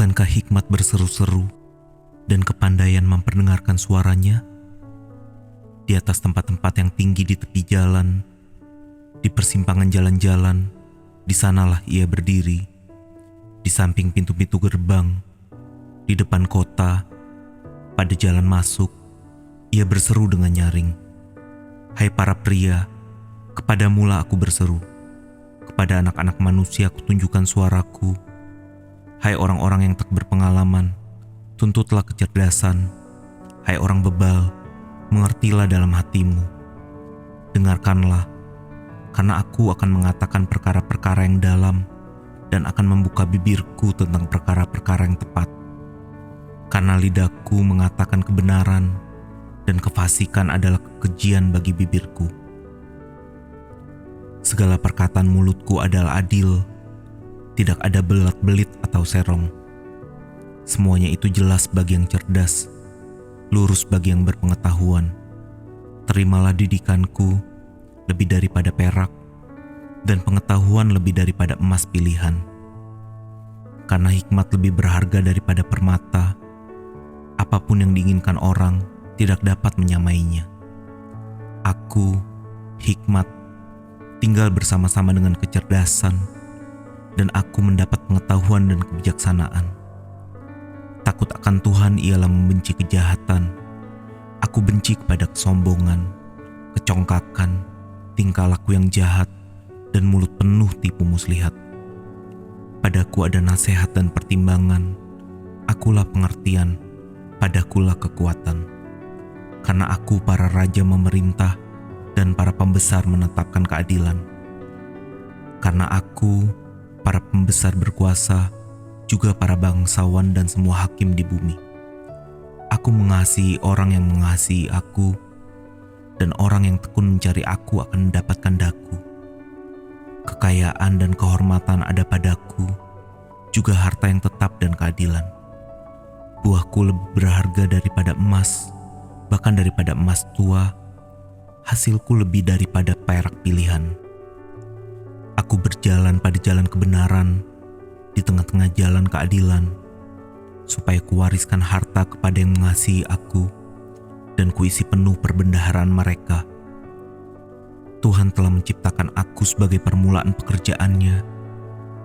Bukankah hikmat berseru-seru dan kepandaian memperdengarkan suaranya? Di atas tempat-tempat yang tinggi di tepi jalan, di persimpangan jalan-jalan, di sanalah ia berdiri. Di samping pintu-pintu gerbang, di depan kota, pada jalan masuk, ia berseru dengan nyaring. Hai para pria, kepadamulah aku berseru. Kepada anak-anak manusia aku tunjukkan suaraku. Hai orang-orang yang tak berpengalaman, tuntutlah kecerdasan. Hai orang bebal, mengertilah dalam hatimu. Dengarkanlah, karena aku akan mengatakan perkara-perkara yang dalam dan akan membuka bibirku tentang perkara-perkara yang tepat. Karena lidahku mengatakan kebenaran dan kefasikan adalah kekejian bagi bibirku. Segala perkataan mulutku adalah adil, tidak ada belat-belit atau serong. Semuanya itu jelas bagi yang cerdas, lurus bagi yang berpengetahuan. Terimalah didikanku lebih daripada perak, dan pengetahuan lebih daripada emas pilihan. Karena hikmat lebih berharga daripada permata, apapun yang diinginkan orang tidak dapat menyamainya. Aku, hikmat, tinggal bersama-sama dengan kecerdasan, dan aku mendapat pengetahuan dan kebijaksanaan. Takut akan Tuhan ialah membenci kejahatan. Aku benci kepada kesombongan, kecongkakan, tingkah laku yang jahat, dan mulut penuh tipu muslihat. Padaku ada nasihat dan pertimbangan, akulah pengertian, padakulah kekuatan. Karena aku para raja memerintah, dan para pembesar menetapkan keadilan. Karena aku, para pembesar berkuasa, juga para bangsawan dan semua hakim di bumi. Aku mengasihi orang yang mengasihi aku, dan orang yang tekun mencari aku akan mendapatkan daku. Kekayaan dan kehormatan ada padaku, juga harta yang tetap dan keadilan. Buahku lebih berharga daripada emas, bahkan daripada emas tua. Hasilku lebih daripada perak pilihan. Aku berjalan pada jalan kebenaran, di tengah-tengah jalan keadilan, supaya kuwariskan harta kepada yang mengasihi aku, dan kuisi penuh perbendaharaan mereka. Tuhan telah menciptakan aku sebagai permulaan pekerjaannya,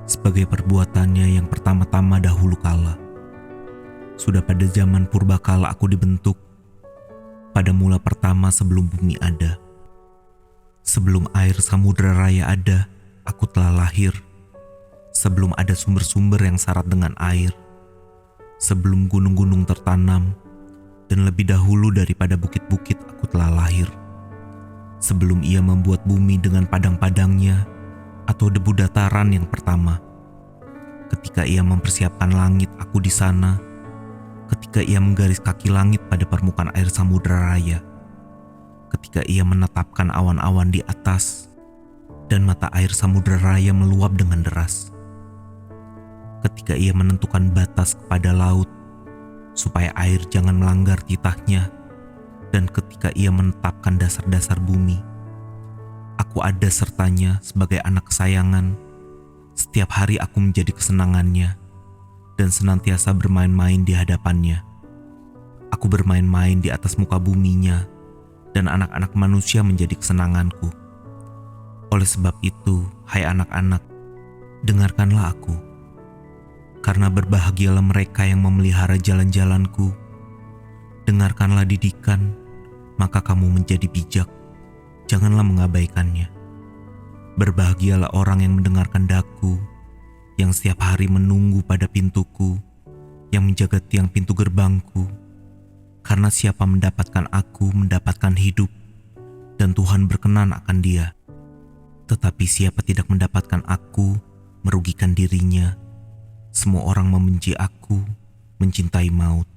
sebagai perbuatannya yang pertama-tama dahulu kala. Sudah pada zaman purbakala aku dibentuk, pada mula pertama sebelum bumi ada. Sebelum air samudra raya ada, aku telah lahir. Sebelum ada sumber-sumber yang syarat dengan air. Sebelum gunung-gunung tertanam, dan lebih dahulu daripada bukit-bukit aku telah lahir. Sebelum ia membuat bumi dengan padang-padangnya, atau debu dataran yang pertama. Ketika ia mempersiapkan langit, aku di sana. Ketika ia menggaris kaki langit pada permukaan air samudra raya. Ketika ia menetapkan awan-awan di atas, dan mata air samudra raya meluap dengan deras. Ketika ia menentukan batas kepada laut, supaya air jangan melanggar titahnya, dan ketika ia menetapkan dasar-dasar bumi, aku ada sertanya sebagai anak kesayangan. Setiap hari aku menjadi kesenangannya, dan senantiasa bermain-main di hadapannya. Aku bermain-main di atas muka buminya, dan anak-anak manusia menjadi kesenanganku. Oleh sebab itu, hai anak-anak, dengarkanlah aku. Karena berbahagialah mereka yang memelihara jalan-jalanku. Dengarkanlah didikan, maka kamu menjadi bijak. Janganlah mengabaikannya. Berbahagialah orang yang mendengarkan daku, yang setiap hari menunggu pada pintuku, yang menjaga tiang pintu gerbangku. Karena siapa mendapatkan aku mendapatkan hidup, dan Tuhan berkenan akan dia. Tetapi siapa tidak mendapatkan aku merugikan dirinya. Semua orang membenci aku, mencintai maut.